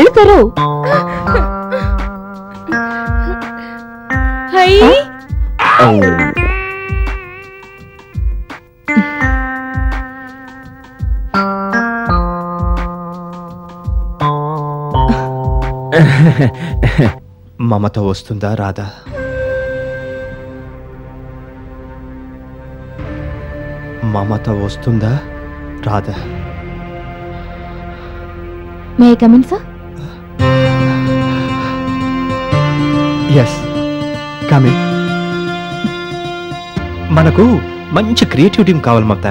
కళ్ళు తెరు. మమత వస్తుందా రాదా? మమత వస్తుందా రాదా? May I come in sir? Yes, come in. మనకు మంచి క్రియేటివ్ టీం కావాలి మమత,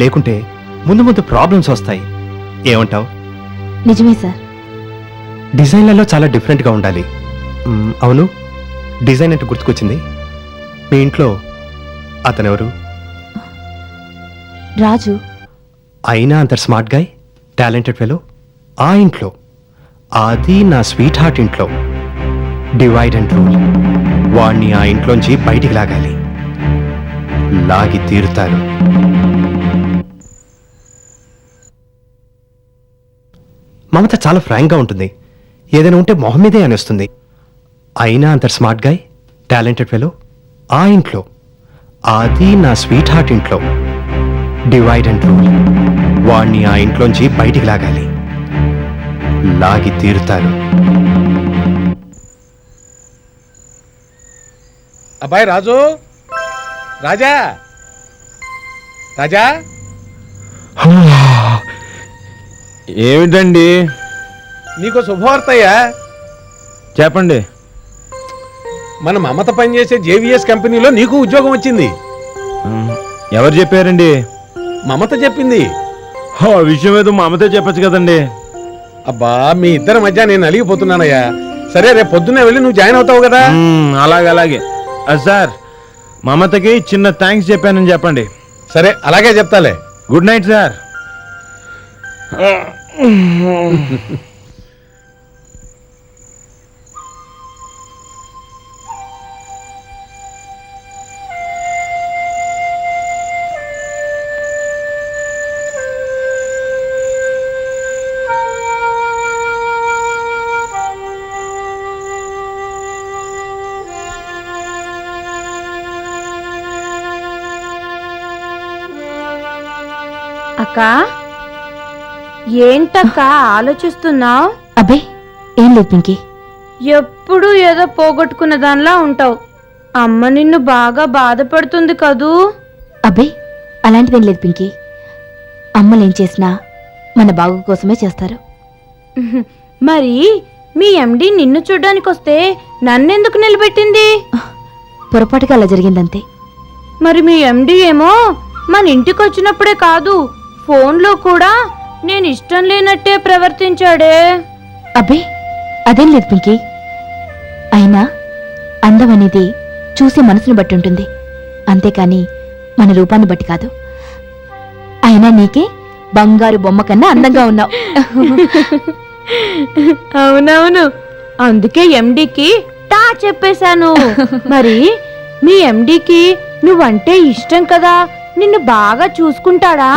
లేకుంటే ముందు ముందు ప్రాబ్లమ్స్ వస్తాయి. ఏమంటావు? నిజమే సార్. డిజైన్లలో చాలా డిఫరెంట్గా ఉండాలి. అవును, డిజైన్ అంటే గుర్తుకొచ్చింది. మీ ఇంట్లో అతనెవరు? రాజు. అయినా అంత స్మార్ట్ గాయ్, టాలెంటెడ్ ఫెలో. ఆ ఇంట్లో, అది నా స్వీట్ హార్ట్ ఇంట్లో డివైడ్ అండ్ రూల్. వాణ్ణి ఆ ఇంట్లోంచి బయటికి లాగాలి. లాగి తీరుతారు. మమత చాలా ఫ్రాంక్గా ఉంటుంది. ఏదైనా ఉంటే మొహం మీదే అనేస్తుంది. అయినా అంత స్మార్ట్ గాయ్, టాలెంటెడ్ ఫెలో. ఆ ఇంట్లో, అది నా స్వీట్ హార్ట్ ఇంట్లో డివైడ్ అండ్ రూల్. వాణ్ణి ఆ ఇంట్లోంచి బయటికి లాగాలి. లాగి తీరుతారు. అబ్బాయి రాజు, రాజా, రాజా. ఏమిటండి? నీకు శుభవార్తయ్యా. చెప్పండి. మన మమత పనిచేసే జేవిఎస్ కంపెనీలో నీకు ఉద్యోగం వచ్చింది. ఎవరు చెప్పారండి? మమత చెప్పింది. ఆ విషయం ఏదో మమతే చెప్పచ్చు కదండి. అబ్బా, మీ ఇద్దరి మధ్య నేను అలిగిపోతున్నానయ్యా. సరే, రేపు పొద్దున్నే వెళ్ళి నువ్వు జాయిన్ అవుతావు కదా. అలాగే సార్, మమతకి చిన్న థ్యాంక్స్ చెప్పానని చెప్పండి. సరే, అలాగే చెప్తాలే. Good night sir. అక్క, ఏంటక్క ఆలోచిస్తున్నావు? అబ్బే ఏం లేదు పింకీ. ఎప్పుడు ఏదో పోగొట్టుకున్న దానిలా ఉంటావు. అమ్మ నిన్ను బాగా బాధపడుతుంది కదూ? అబ్బే అలాంటిదేం లేదు పింకీ. అమ్మలేం చేసినా మన బాగు కోసమే చేస్తారు. మరి మీ ఎండి నిన్ను చూడ్డానికి వస్తే నన్నెందుకు నిలబెట్టింది? పొరపాటుగా అలా జరిగిందంతే. మరి మీ ఎండి ఏమో మన ఇంటికి వచ్చినప్పుడే కాదు, ఫోన్లో కూడా నేను ఇష్టం లేనట్టే ప్రవర్తించాడే. అబ్బే అదేం లేదు పింకీ. అయినా అందం అనేది చూసే మనసును బట్టి ఉంటుంది, అంతేకాని మన రూపాన్ని బట్టి కాదు. అయినా నీకే బంగారు బొమ్మ కన్నా అందంగా ఉన్నావు. అవునవును, అందుకే ఎండికి టా చెప్పేశాను. మరి మీ ఎండికి నువ్వంటే ఇష్టం కదా, నిన్ను బాగా చూసుకుంటాడా?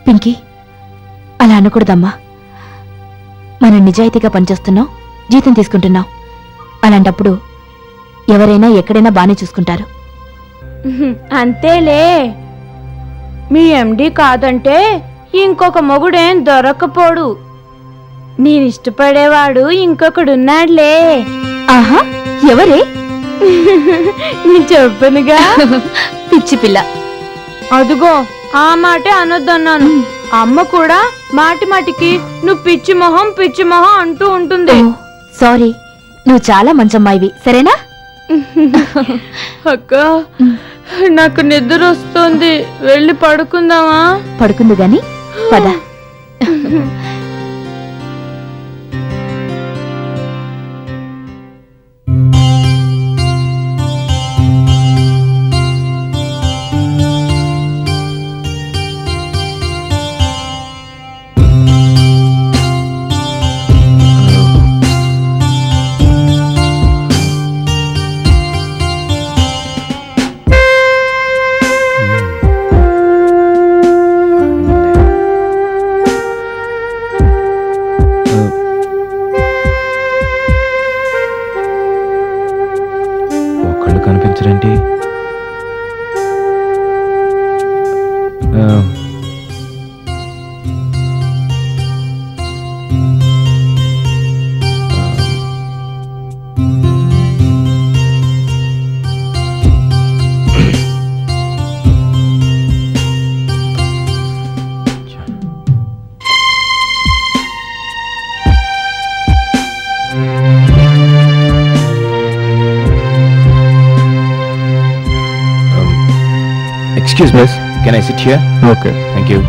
పింకీ అలా అనకూడదమ్మా. మనం నిజాయితీగా పనిచేస్తున్నాం, జీతం తీసుకుంటున్నాం. అలాంటప్పుడు ఎవరైనా ఎక్కడైనా బానే చూసుకుంటారు. అంతేలే. మీ ఎండి కాదంటే ఇంకొక మొగుడేం దొరకపోడు. నేనిష్టపడేవాడు ఇంకొకడున్నాడులే. ఆహా, ఎవరే? నేను చెప్పనుగా. పిచ్చి పిల్ల. అదుగో ఆ మాటే అనొద్దన్నాను. అమ్మ కూడా మాటి మాటికి నువ్వు పిచ్చి మొహం అంటూ ఉంటుంది. సారీ, నువ్వు చాలా మంచమ్మాయివి, సరేనా? అక్క, నాకు నిద్ర వస్తుంది, వెళ్ళి పడుకుందామా? పడుకుందు గాని పద. ఏంటి Excuse me, can I sit here? Okay. Thank you.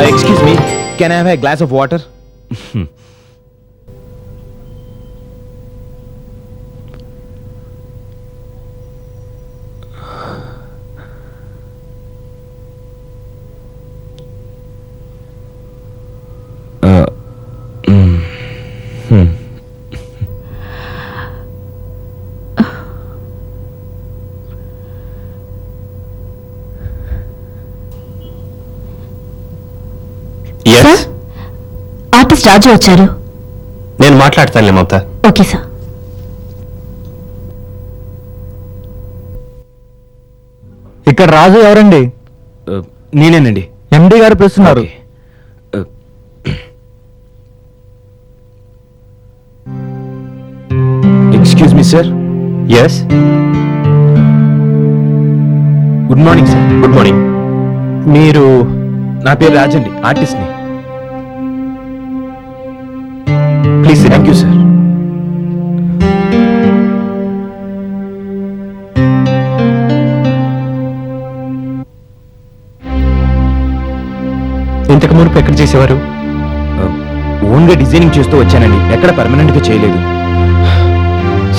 Excuse me, can I have a glass of water? Yes, artist Raju వచ్చారు. నేను మాట్లాడతానులే మమత. Okay sir. ఇక్కడ రాజు ఎవరండి? నేనేనండి. ఎండి గారు పిలుస్తున్నారు. Excuse me sir. Yes, good morning sir. Good morning. మీరు నా పేరు రాజండి, ఆర్టిస్ట్ని. Please thank you sir. ఇంతకు మునుపు ఎక్కడ చేసేవారు? ఓన్గా డిజైనింగ్ చేస్తూ వచ్చానండి, ఎక్కడ పర్మనెంట్గా చేయలేదు.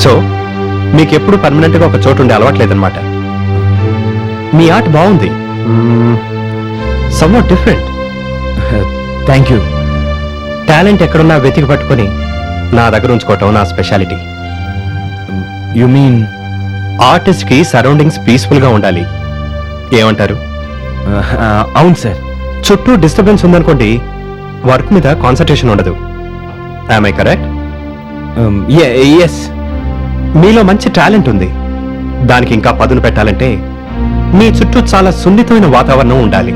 సో మీకు ఎప్పుడు పర్మనెంట్గా ఒక చోటు ఉండే అలవాట్లేదన్నమాట. మీ ఆర్ట్ బాగుంది, somewhat different. Thank you. Talent ఎక్కడున్నా వెతికి పట్టుకొని నా దగ్గర ఉంచుకోవటం నా స్పెషాలిటీ. You mean? ఆర్టిస్ట్కి సరౌండింగ్స్ పీస్ఫుల్గా ఉండాలి. ఏమంటారు? అవును సార్. చుట్టూ డిస్టర్బెన్స్ ఉందనుకోండి, వర్క్ మీద కాన్సన్ట్రేషన్ ఉండదు. I correct? ఎస్. మీలో మంచి టాలెంట్ ఉంది. దానికి ఇంకా పదును పెట్టాలంటే మీ చుట్టూ చాలా సున్నితమైన వాతావరణం ఉండాలి.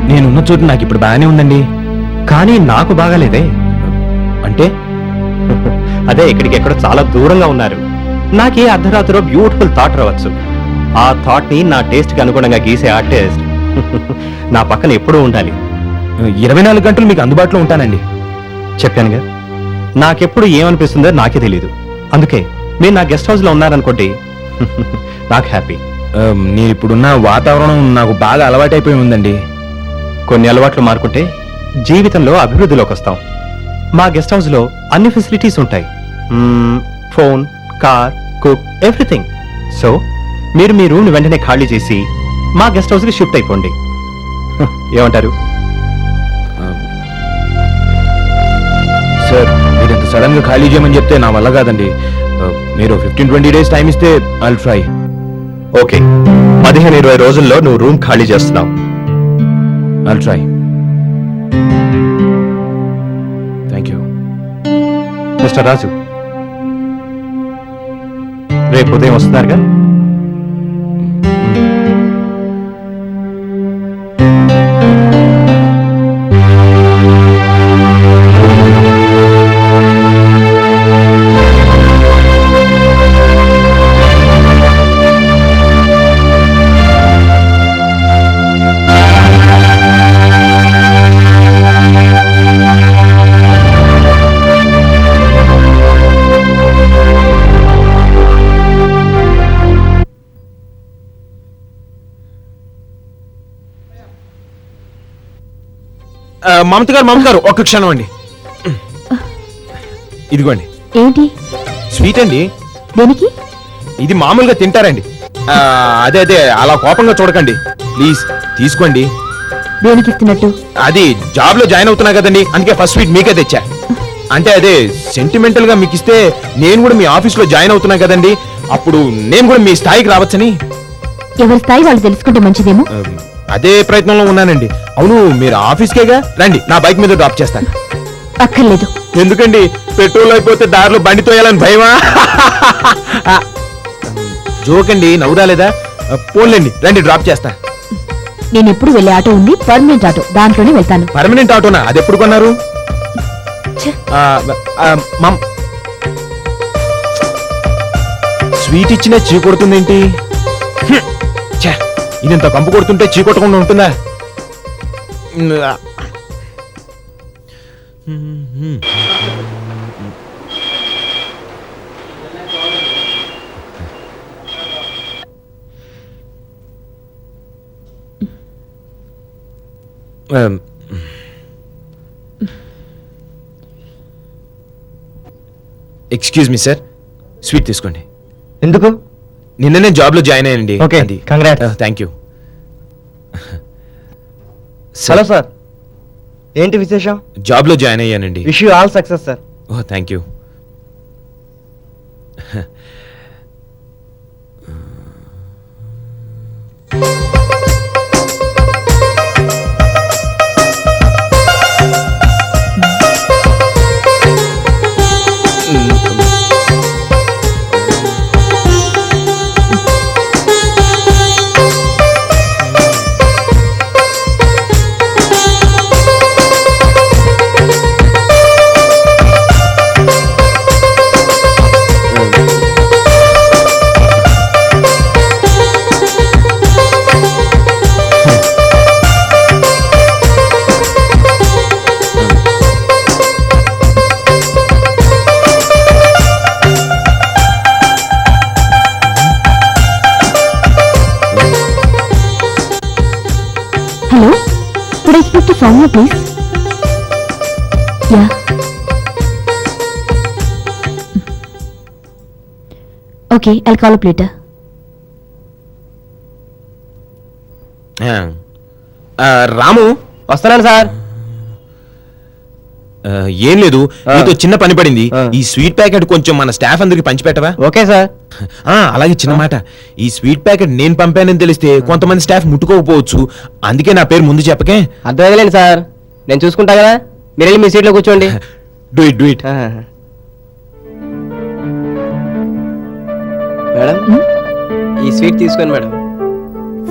నేనున్న చోటు నాకు ఇప్పుడు బాగానే ఉందండి. కానీ నాకు బాగాలేదే. అంటే? అదే, ఇక్కడికి ఎక్కడో చాలా దూరంగా ఉన్నారు. నాకే అర్ధరాత్రిలో బ్యూటిఫుల్ థాట్ రావచ్చు. ఆ థాట్ ని నా టేస్ట్ కి అనుగుణంగా గీసే ఆర్టిస్ట్ నా పక్కన ఎప్పుడూ ఉండాలి. 24 గంటలు మీకు అందుబాటులో ఉంటానండి. చెప్పానుగా, నాకెప్పుడు ఏమనిపిస్తుందో నాకే తెలీదు. అందుకే మీరు నా గెస్ట్ హౌస్ లో ఉన్నారనుకోండి, నాకు హ్యాపీ. నేను ఇప్పుడున్న వాతావరణం నాకు బాగా అలవాటైపోయి ఉందండి. కొన్ని అలవాట్లు మారుకుంటే జీవితంలో అభివృద్ధిలోకి వస్తాం. మా గెస్ట్ హౌస్ లో అన్ని ఫెసిలిటీస్ ఉంటాయి. Phone, car, cook, everything. So మీరు మీ రూమ్ వెంటనే ఖాళీ చేసి మా గెస్ట్ హౌస్ కి షిఫ్ట్ అయిపోండి. ఏమంటారు? సార్, మీరు ఇంత సడన్ గా ఖాళీ చేయమని చెప్తే నా వల్ల కాదండి. మీరు 15-20 డేస్ టైం ఇస్తే ఐల్ ట్రై. ఓకే, 15-20 రోజుల్లో నువ్వు రూమ్ ఖాళీ చేస్తున్నావు. I'll try. Thank you. Mister Raju, రేపు ఉదయం వస్తున్నారుగా? మమత గారు ఒక్క క్షణం అండి. ఇదిగోండి ఏంటి? స్వీట్ అండి. దేనికి? ఇది మామూలుగా తింటారండి. అదే అలా కోపంగా చూడకండి ప్లీజ్, తీసుకోండి. దేనికి ఇస్తున్నట్టు? అది జాబ్ లో జాయిన్ అవుతున్నా కదండి, అందుకే ఫస్ట్ స్వీట్ మీకే తెచ్చా. అంటే అదే సెంటిమెంటల్ గా మీకు ఇస్తే నేను కూడా మీ ఆఫీస్ లో జాయిన్ అవుతున్నా కదండి, అప్పుడు నేను కూడా మీ స్థాయికి రావచ్చని. ఎవరి స్థాయి వాళ్ళు తెలుసుకుంటే మంచిదేమో. అదే ప్రయత్నంలో ఉన్నానండి. అవును, మీరు ఆఫీస్కేగా, రండి నా బైక్ మీద డ్రాప్ చేస్తాను. అక్కర్లేదు. ఎందుకండి, పెట్రోల్ అయిపోతే దారిలో బండి తోయాలని భయమా? జోకండి, నవ్వు రాలేదా? పోన్లేండి, రండి డ్రాప్ చేస్తా. నేను ఎప్పుడు వెళ్ళే ఆటో ఉంది, పర్మనెంట్ ఆటో, దాంట్లోనే వెళ్తాను. పర్మనెంట్ ఆటోనా? అది ఎప్పుడు కొన్నారు? ఛే, స్వీట్ ఇచ్చినా చీ కొడుతుందేంటి? ఛే, ఇదంత కంపు కొడుతుంటే చీ కొట్టకుండా ఉంటుందా? ఎక్స్క్యూజ్ మీ సార్, స్వీట్ తీసుకోండి. ఎందుకు? నిన్ననే జాబ్ లో జాయిన్ అయ్యండి. Okay, congrats. Thank you. Hello sir, ఏంటి విశేషం? జాబ్ లో జాయిన్ అయ్యానండి. Wish you all success sir. Oh thank you. Hello, could I speak to Soumya, please? Yeah. Okay, I'll call up later. రాము, వస్తున్నాను sir. ఏం లేదు, నీతో చిన్న పని పడింది. ఆ. ఈ స్వీట్ ప్యాకెట్ కొంచెం మన స్టాఫ్ అందరికి పంచిపెట్టవా? Okay sir. అలాగే చిన్న మాట, ఈ స్వీట్ ప్యాకెట్ నేను పంపానని తెలిస్తే కొంతమంది స్టాఫ్ ముట్టుకోకపోవచ్చు, అందుకే నా పేరు ముందు చెప్పకే. అర్థమైందండి సార్, నేను చూసుకుంటా కదా, మీరు వెళ్ళి మీ సీట్లో కూర్చోండి. Do it, do it. Madam, ఈ స్వీట్ తీసుకోండి మేడం.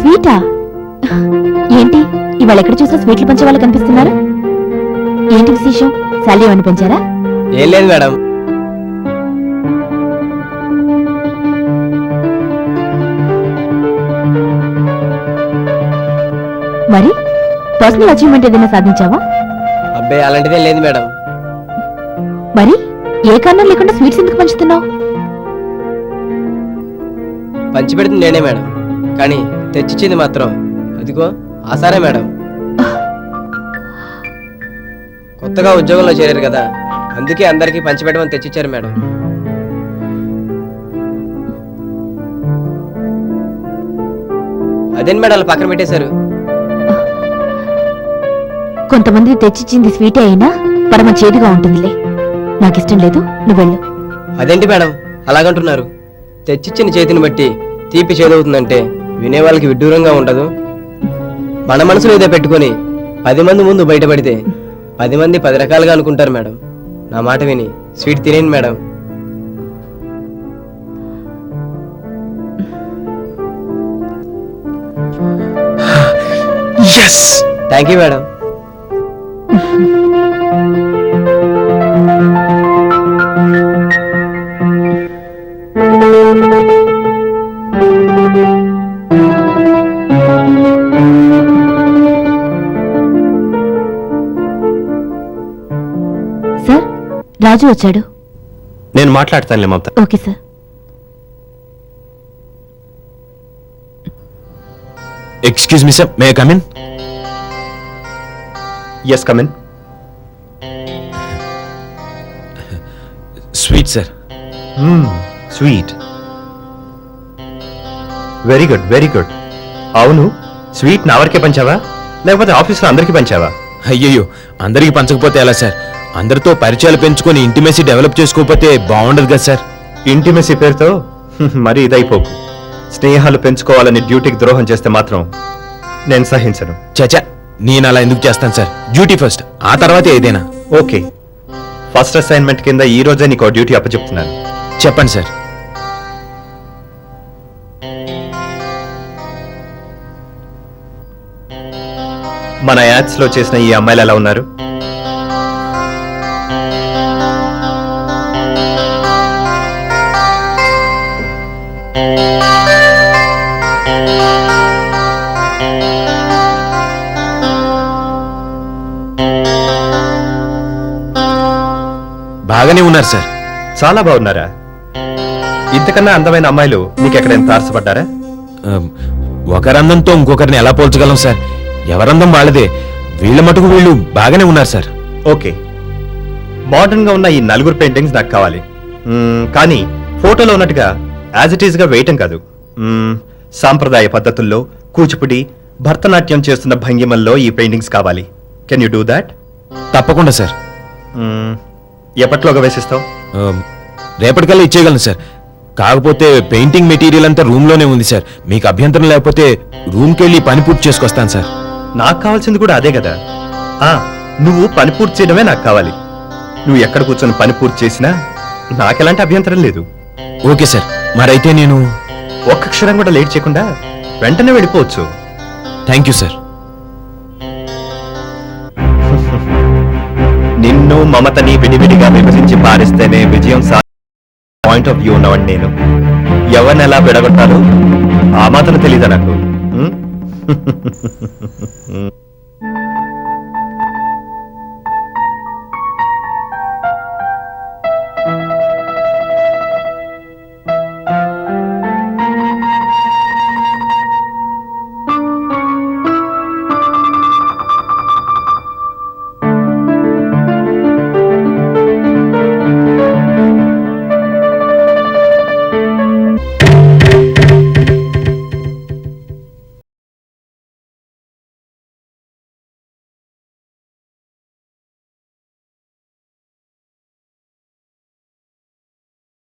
స్వీటా? ఏంటి, ఇవాళ ఎక్కడ చూసా స్వీట్లు పంచే వాళ్ళు కనిపిస్తున్నారు? ఏంటి విశేషం? శాలరీ ఏమని పెంచారా? ఏం లేదు మేడం, మరి పర్సనల్ అచీవ్మెంట్ ఏదైనా సాధించావా? అబ్బాయి అలాంటిదేం లేదు మేడం. మరి ఏ కారణం లేకుండా స్వీట్స్ ఎందుకు పంచుతున్నావు? పంచి పెడుతుంది నేనే మేడం, కానీ తెచ్చిచ్చింది మాత్రం అదిగో ఆసారే మేడం. కొత్తగా ఉద్యోగంలో చేరారు కదా, అందుకే అందరికీ పంచిపెట్టమని తెచ్చిచ్చారు మేడం. అదేంటి మేడం అలా పక్కన పెట్టేశారు? కొంతమంది తెచ్చిచ్చింది స్వీటే అయినా పరమ చేదుగా ఉంటుందిలే. నాకిష్టం లేదు, నువ్వు వెళ్ళు. అదేంటి మేడం అలాగంటున్నారు? తెచ్చిచ్చిన చేతిని బట్టి తీపి చేదవుతుందంటే వినే వాళ్ళకి విడ్డూరంగా ఉండదు? మన మనసులో ఏదో పెట్టుకొని 10 మంది ముందు బయటపడితే 10 మంది 10 రకాలుగా అనుకుంటారు మేడం. నా మాట విని స్వీట్ తినేయండి madam. Thank you madam. Sir, Raju వచ్చాడు. నేను మాట్లాడతానులే Mamata. Okay sir. Excuse me sir, may I come in? Yes come in. Sweet sir. Sweet. Very good, very good. అవును, స్వీట్ నా వరకే పంచావా లేకపోతే ఆఫీస్లో అందరికీ పంచావా? అయ్యయ్యో, అందరికి పంచకపోతే ఎలా సార్? అందరితో పరిచయాలు పెంచుకొని ఇంటిమేసీ డెవలప్ చేసుకోకపోతే బాగుండదు కదా సార్. ఇంటిమెసీ పేరుతో మరీ ఇదైపోకు. స్నేహాలు పెంచుకోవాలని డ్యూటీకి ద్రోహం చేస్తే మాత్రం నేను సహించను. చచా, నేను అలా ఎందుకు చేస్తాను సార్? డ్యూటీ ఫస్ట్, ఆ తర్వాత ఏదైనా. ఓకే, ఫస్ట్ అసైన్మెంట్ కింద ఈ రోజే నీకు డ్యూటీ అప్పచెప్తున్నాను. చెప్పండి సార్. మన యాడ్స్ లో చేసిన ఈ అమ్మాయిలు ఎలా ఉన్నారు? బాగానే ఉన్నారు సార్. చాలా బాగున్నారా? ఇంతకన్నా అందమైన అమ్మాయిలు నీకు ఎక్కడైనా తారసపడ్డారా? ఒకరందంతో ఇంకొకరిని ఎలా పోల్చగలం సార్? ఎవరందం వాళ్ళదే. వీళ్ళ మటుకు వీళ్ళు బాగానే ఉన్నారు సార్. ఓకే, మోడర్న్ గా ఉన్న ఈ 4 పెయింటింగ్స్ నాకు కావాలి. కానీ ఫోటోలో ఉన్నట్టుగా యాజ్ ఇట్ ఈస్ గా వేయటం కాదు. సాంప్రదాయ పద్ధతుల్లో కూచిపుడి, భరతనాట్యం చేస్తున్న భంగిమల్లో ఈ పెయింటింగ్స్ కావాలి. Can you do that? తప్పకుండా సార్. ఎప్పట్లోగా వేసిస్తావు? రేపటికల్లా ఇచ్చేయగలను సార్. కాకపోతే పెయింటింగ్ మెటీరియల్ అంతా రూమ్ లోనే ఉంది సార్. మీకు అభ్యంతరం లేకపోతే రూమ్కి వెళ్ళి పని పూర్తి చేసుకొస్తాను సార్. నాకు కావాల్సింది కూడా అదే కదా. నువ్వు పని పూర్తి చేయడమే నాకు కావాలి. నువ్వు ఎక్కడ కూర్చొని పని పూర్తి చేసినా నాకెలాంటి అభ్యంతరం లేదు. ఓకే సార్, మరైతే నేను ఒక్క క్షణం కూడా లేట్ చేయకుండా వెంటనే వెళ్ళిపోవచ్చు. Thank you sir. నిన్ను మమతని విడివిడిగా విభజించి పారిస్తేనే విజయం పాయింట్ ఆఫ్ వ్యూ ఉన్నవాడు నేను. ఎవరిని ఎలా విడగొట్టాలో ఆ మాత్రం తెలీదా నాకు?